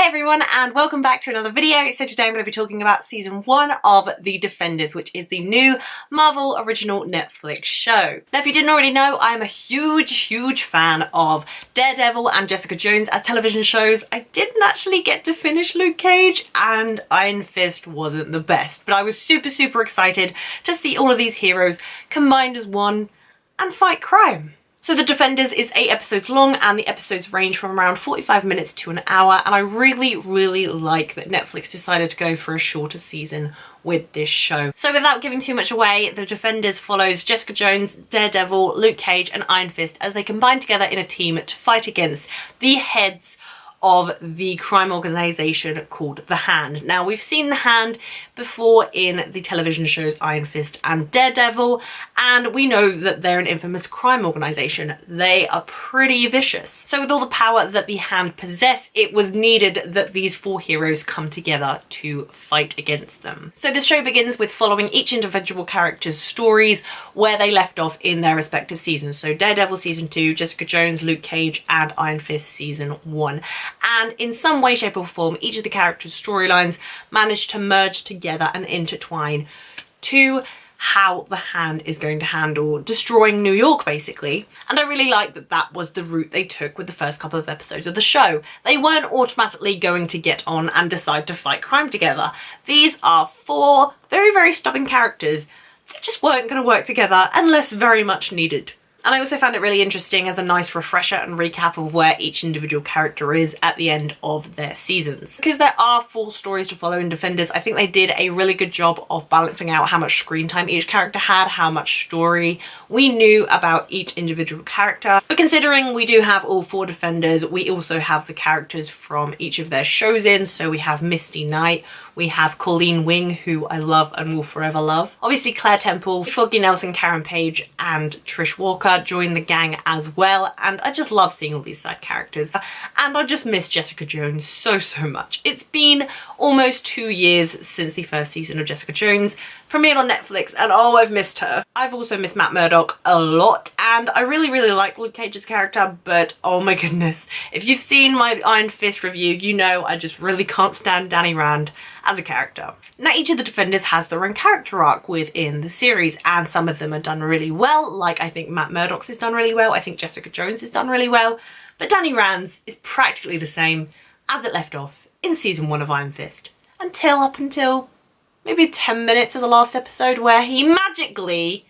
Hey everyone, and welcome back to another video. So today I'm going to be talking about season 1 of The Defenders, which is the new Marvel original Netflix show. Now if you didn't already know, I'm a huge fan of Daredevil and Jessica Jones as television shows. I didn't actually get to finish Luke Cage, and Iron Fist wasn't the best, but I was super excited to see all of these heroes combined as one and fight crime. So The Defenders is 8 episodes long, and the episodes range from around 45 minutes to an hour, and I really like that Netflix decided to go for a shorter season with this show. So without giving too much away, The Defenders follows Jessica Jones, Daredevil, Luke Cage and Iron Fist as they combine together in a team to fight against the heads of the crime organisation called The Hand. Now we've seen The Hand before in the television shows Iron Fist and Daredevil, and we know that they're an infamous crime organisation. They are pretty vicious. So with all the power that The Hand possess, it was needed that these 4 heroes come together to fight against them. So this show begins with following each individual character's stories where they left off in their respective seasons. So Daredevil season 2, Jessica Jones, Luke Cage and Iron Fist season 1. And in some way, shape or form, each of the characters' storylines managed to merge together and intertwine to how The Hand is going to handle destroying New York, basically. And I really like that that was the route they took with the first couple of episodes of the show. They weren't automatically going to get on and decide to fight crime together. These are 4 very stubborn characters that just weren't going to work together unless very much needed. And I also found it really interesting as a nice refresher and recap of where each individual character is at the end of their seasons. Because there are 4 stories to follow in Defenders, I think they did a really good job of balancing out how much screen time each character had, how much story we knew about each individual character. But considering we do have all 4 Defenders, we also have the characters from each of their shows in. So we have Misty Knight, we have Colleen Wing, who I love and will forever love. Obviously Claire Temple, Foggy Nelson, Karen Page and Trish Walker join the gang as well, and I just love seeing all these side characters. And I just miss Jessica Jones so much. It's been almost 2 years since the first season of Jessica Jones premiered on Netflix, and oh, I've missed her. I've also missed Matt Murdock a lot, and I really like Luke Cage's character, but oh my goodness, if you've seen my Iron Fist review, you know I just really can't stand Danny Rand as a character. Now each of the Defenders has their own character arc within the series, and some of them are done really well, like I think Matt Murdock's is done really well, I think Jessica Jones is done really well, but Danny Rand's is practically the same as it left off in season 1 of Iron Fist. Up until maybe 10 minutes of the last episode where he magically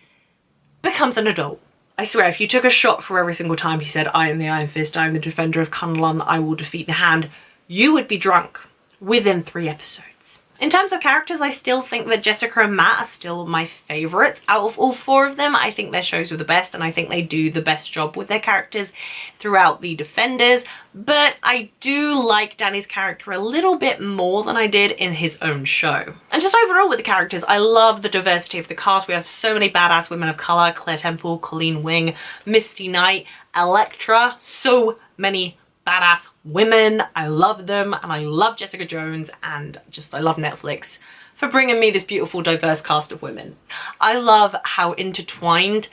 becomes an adult. I swear, if you took a shot for every single time he said, I am the Iron Fist, I am the Defender of Kunlun, I will defeat the Hand, you would be drunk within 3 episodes. In terms of characters, I still think that Jessica and Matt are still my favourites. Out of all 4 of them, I think their shows are the best, and I think they do the best job with their characters throughout The Defenders. But I do like Danny's character a little bit more than I did in his own show. And just overall with the characters, I love the diversity of the cast. We have so many badass women of colour: Claire Temple, Colleen Wing, Misty Knight, Elektra, so many badass women. I love them, and I love Jessica Jones, and just I love Netflix for bringing me this beautiful diverse cast of women. I love how intertwined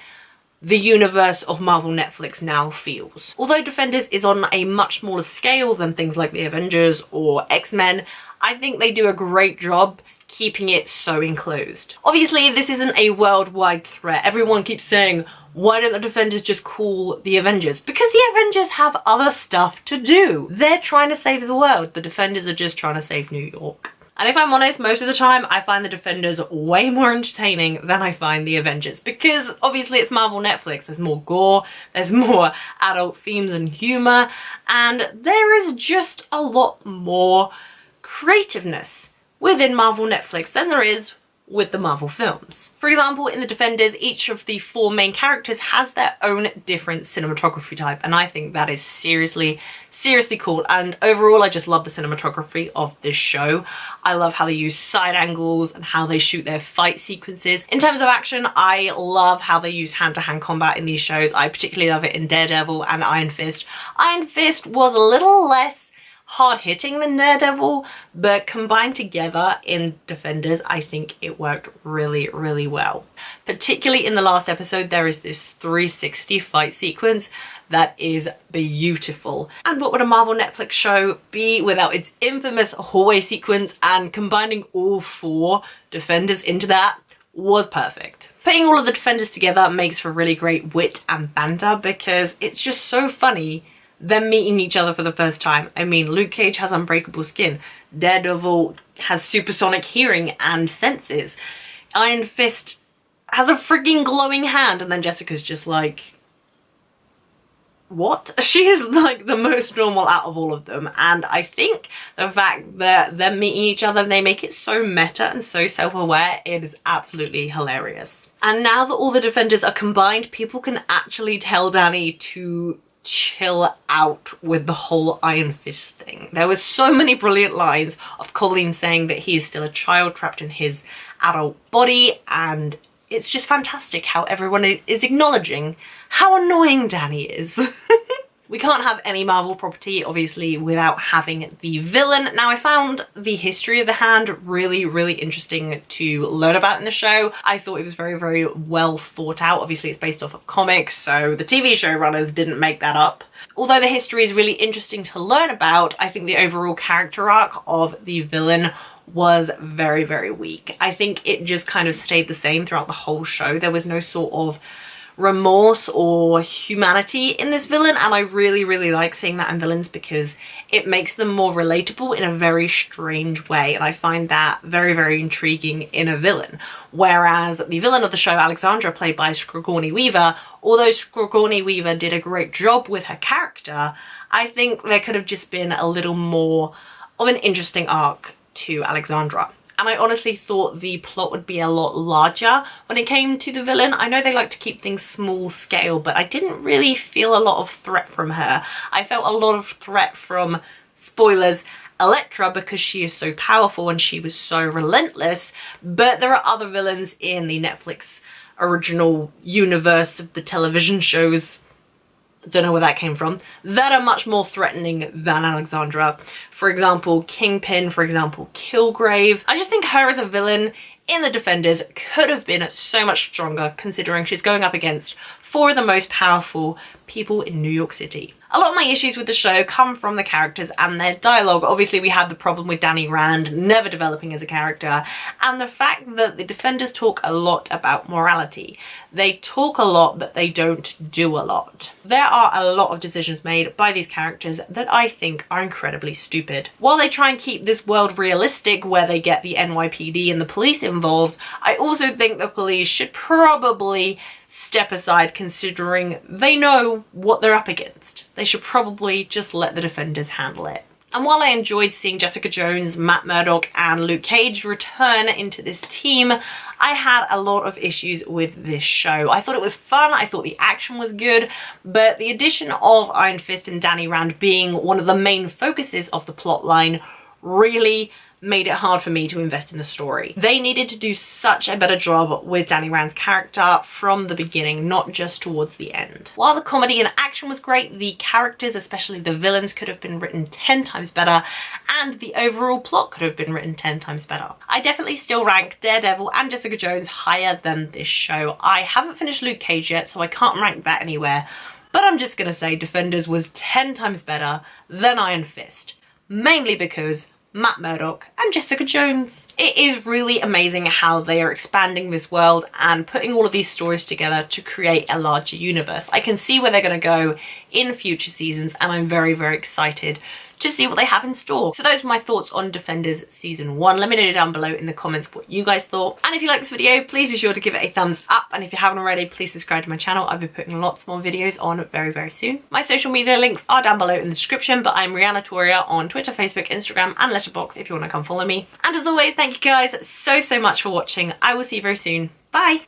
the universe of Marvel Netflix now feels. Although Defenders is on a much smaller scale than things like the Avengers or X-Men, I think they do a great job keeping it so enclosed. Obviously this isn't a worldwide threat. Everyone keeps saying, why don't the Defenders just call the Avengers? Because the Avengers have other stuff to do. They're trying to save the world. The Defenders are just trying to save New York. And if I'm honest, most of the time I find the Defenders way more entertaining than I find the Avengers, because obviously it's Marvel Netflix. There's more gore, there's more adult themes and humour, and there is just a lot more creativeness within Marvel Netflix than there is with the Marvel films. For example, in The Defenders, each of the 4 main characters has their own different cinematography type, and I think that is seriously cool. And overall, I just love the cinematography of this show. I love how they use side angles and how they shoot their fight sequences. In terms of action, I love how they use hand-to-hand combat in these shows. I particularly love it in Daredevil and Iron Fist. Iron Fist was a little less hard-hitting than Daredevil, but combined together in Defenders, I think it worked really, really well. Particularly in the last episode, there is this 360 fight sequence that is beautiful. And what would a Marvel Netflix show be without its infamous hallway sequence, and combining all 4 Defenders into that was perfect. Putting all of the Defenders together makes for really great wit and banter because it's just so funny them meeting each other for the first time. I mean, Luke Cage has unbreakable skin. Daredevil has supersonic hearing and senses. Iron Fist has a freaking glowing hand, and then Jessica's just like, what? She is like the most normal out of all of them, and I think the fact that they're meeting each other, they make it so meta and so self-aware, it is absolutely hilarious. And now that all the Defenders are combined, people can actually tell Danny to chill out with the whole Iron Fist thing. There were so many brilliant lines of Colleen saying that he is still a child trapped in his adult body, and it's just fantastic how everyone is acknowledging how annoying Danny is. We can't have any Marvel property, obviously, without having the villain. Now, I found the history of the Hand really, really interesting to learn about in the show. I thought it was very, very well thought out. Obviously, it's based off of comics, so the TV showrunners didn't make that up. Although the history is really interesting to learn about, I think the overall character arc of the villain was very, very weak. I think it just kind of stayed the same throughout the whole show. There was no sort of remorse or humanity in this villain, and I really, really like seeing that in villains because it makes them more relatable in a very strange way, and I find that very, very intriguing in a villain. Whereas the villain of the show, Alexandra, played by Sigourney Weaver, although Sigourney Weaver did a great job with her character, I think there could have just been a little more of an interesting arc to Alexandra. And I honestly thought the plot would be a lot larger when it came to the villain. I know they like to keep things small scale, but I didn't really feel a lot of threat from her. I felt a lot of threat from, spoilers, Elektra, because she is so powerful and she was so relentless. But there are other villains in the Netflix original universe of the television shows, don't know where that came from, that are much more threatening than Alexandra. For example, Kingpin, for example, Kilgrave. I just think her as a villain in the Defenders could have been so much stronger, considering she's going up against 4 of the most powerful people in New York City. A lot of my issues with the show come from the characters and their dialogue. Obviously, we have the problem with Danny Rand never developing as a character, and the fact that the Defenders talk a lot about morality. They talk a lot, but they don't do a lot. There are a lot of decisions made by these characters that I think are incredibly stupid. While they try and keep this world realistic, where they get the NYPD and the police involved, I also think the police should probably step aside, considering they know what they're up against. They should probably just let the Defenders handle it. And while I enjoyed seeing Jessica Jones, Matt Murdock and Luke Cage return into this team, I had a lot of issues with this show. I thought it was fun, I thought the action was good, but the addition of Iron Fist and Danny Rand being one of the main focuses of the plotline really made it hard for me to invest in the story. They needed to do such a better job with Danny Rand's character from the beginning, not just towards the end. While the comedy and action was great, the characters, especially the villains, could have been written 10 times better, and the overall plot could have been written 10 times better. I definitely still rank Daredevil and Jessica Jones higher than this show. I haven't finished Luke Cage yet, so I can't rank that anywhere, but I'm just gonna say Defenders was 10 times better than Iron Fist, mainly because Matt Murdock and Jessica Jones. It is really amazing how they are expanding this world and putting all of these stories together to create a larger universe. I can see where they're going to go in future seasons, and I'm very, very excited to see what they have in store. So those were my thoughts on Defenders Season 1. Let me know down below in the comments what you guys thought. And if you like this video, please be sure to give it a thumbs up. And if you haven't already, please subscribe to my channel. I'll be putting lots more videos on very, very soon. My social media links are down below in the description, but I'm rhiannatoria on Twitter, Facebook, Instagram, and Letterboxd if you want to come follow me. And as always, thank you guys so, so much for watching. I will see you very soon. Bye!